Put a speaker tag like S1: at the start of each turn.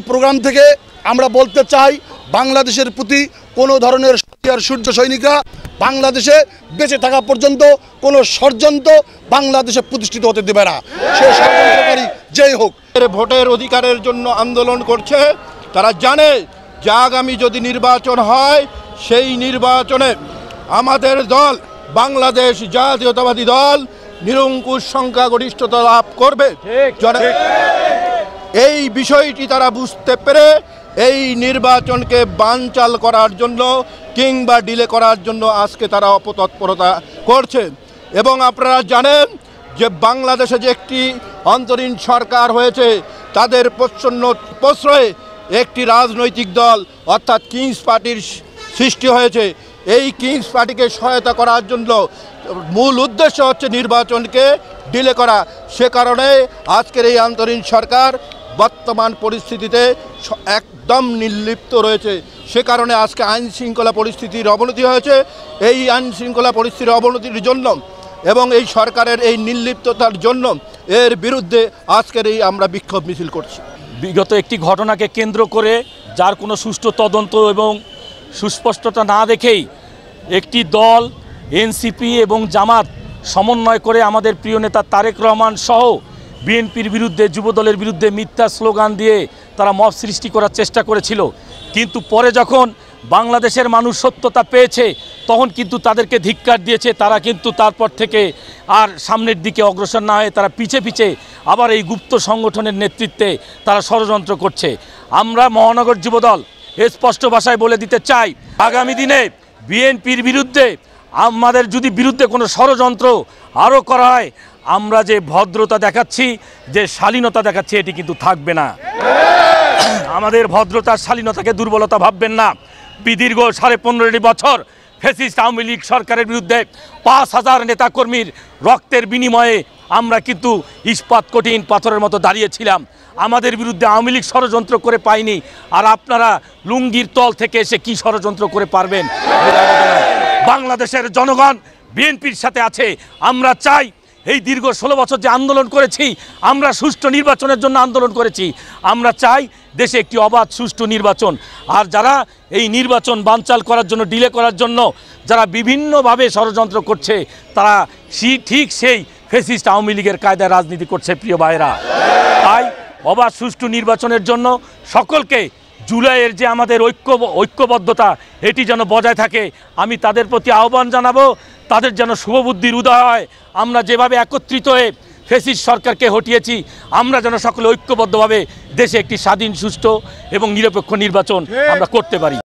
S1: Programme থেকে আমরা বলতে চাই, বাংলাদেশের প্রতি কোনো ধরনের সূর্য সৈনিকরা বাংলাদেশে বেঁচে থাকা পর্যন্ত কোনো ষড়যন্ত্র বাংলাদেশে প্রতিষ্ঠিত হতে দেবে না, সে ষড়যন্ত্রকারী যেই হোক।
S2: ভোটের অধিকারের জন্য আন্দোলন করছে, তারা জানে যে আগামী যদি নির্বাচন হয়, সেই নির্বাচনে আমাদের দল বাংলাদেশ জাতীয়তাবাদী দল নিরঙ্কুশ সংখ্যাগরিষ্ঠতা লাভ করবে। এই বিষয়টি তারা বুঝতে পেরে এই নির্বাচনকে বানচাল করার জন্য কিংবা ডিলে করার জন্য আজকে তারা অপতৎপরতা করছে। এবং আপনারা জানেন যে বাংলাদেশে যে একটি অন্তরীণ সরকার হয়েছে, তাদের প্রচ্ছন্ন প্রশ্রয়ে একটি রাজনৈতিক দল অর্থাৎ কিংস পার্টির সৃষ্টি হয়েছে। এই কিংস পার্টিকে সহায়তা করার জন্য মূল উদ্দেশ্য হচ্ছে নির্বাচনকে ডিলে করা। সে কারণে আজকের এই অন্তরীণ সরকার বর্তমান পরিস্থিতিতে একদম নির্লিপ্ত রয়েছে। সে কারণে আজকে আইন শৃঙ্খলা পরিস্থিতির অবনতি হয়েছে। এই আইন শৃঙ্খলা পরিস্থিতির অবনতির জন্য এবং এই সরকারের এই নির্লিপ্ততার জন্য এর বিরুদ্ধে আজকের এই আমরা বিক্ষোভ মিছিল করছি।
S3: বিগত একটি ঘটনাকে কেন্দ্র করে যার কোনো সুষ্ঠু তদন্ত এবং সুস্পষ্টতা না দেখেই একটি দল এনসিপি এবং জামাত সমন্বয় করে আমাদের প্রিয় নেতা তারেক রহমান সহ বিএনপির বিরুদ্ধে, যুবদলের বিরুদ্ধে মিথ্যা স্লোগান দিয়ে তারা মব সৃষ্টি করার চেষ্টা করেছিল। কিন্তু পরে যখন বাংলাদেশের মানুষ সত্যতা পেয়েছে, তখন কিন্তু তাদেরকে ধিক্কার দিয়েছে। তারা কিন্তু তারপর থেকে আর সামনের দিকে অগ্রসর না হয়ে তারা পিছে পিছে আবার এই গুপ্ত সংগঠনের নেতৃত্বে তারা ষড়যন্ত্র করছে। আমরা মহানগর যুবদল স্পষ্ট ভাষায় বলে দিতে চাই, আগামী দিনে বিএনপির বিরুদ্ধে আমাদের যদি বিরুদ্ধে কোনো ষড়যন্ত্র আরও করা হয়, আমরা যে ভদ্রতা দেখাচ্ছি, যে শালীনতা দেখাচ্ছি, এটি কিন্তু থাকবে না। আমাদের ভদ্রতার শালীনতাকে দুর্বলতা ভাববেন না। দীর্ঘ 15.5 বছর ফ্যাসিস্ট আওয়ামী লীগ সরকারের বিরুদ্ধে 5,000 নেতাকর্মীর রক্তের বিনিময়ে আমরা কিন্তু ইস্পাত কঠিন পাথরের মতো দাঁড়িয়েছিলাম। আমাদের বিরুদ্ধে আওয়ামী লীগ ষড়যন্ত্র করে পায়নি, আর আপনারা লুঙ্গির তল থেকে এসে কি ষড়যন্ত্র করে পারবেন? বাংলাদেশের জনগণ বিএনপির সাথে আছে। আমরা চাই এই দীর্ঘ 16 বছর যে আন্দোলন করেছি, আমরা সুষ্ঠু নির্বাচনের জন্য আন্দোলন করেছি। আমরা চাই দেশে একটি অবাধ সুষ্ঠু নির্বাচন। আর যারা এই নির্বাচন বানচাল করার জন্য, ডিলে করার জন্য যারা বিভিন্নভাবে ষড়যন্ত্র করছে, তারা ঠিক সেই ফ্যাসিস্ট আওয়ামী লীগের কায়দায় রাজনীতি করছে। প্রিয় ভাইরা, তাই অবাধ সুষ্ঠু নির্বাচনের জন্য সকলকে জুলাইয়ের যে আমাদের ঐক্যবদ্ধতা, এটি যেন বজায় থাকে। আমি তাদের প্রতি আহ্বান জানাবো, তাদের যেন শুভবুদ্ধির উদয় হয়। আমরা যেভাবে একত্রিত হয়ে ফ্যাসিস্ট সরকারকে হটিয়েছি, আমরা যেন সকলে ঐক্যবদ্ধভাবে দেশে একটি স্বাধীন, সুষ্ঠু এবং নিরপেক্ষ নির্বাচন আমরা করতে পারি।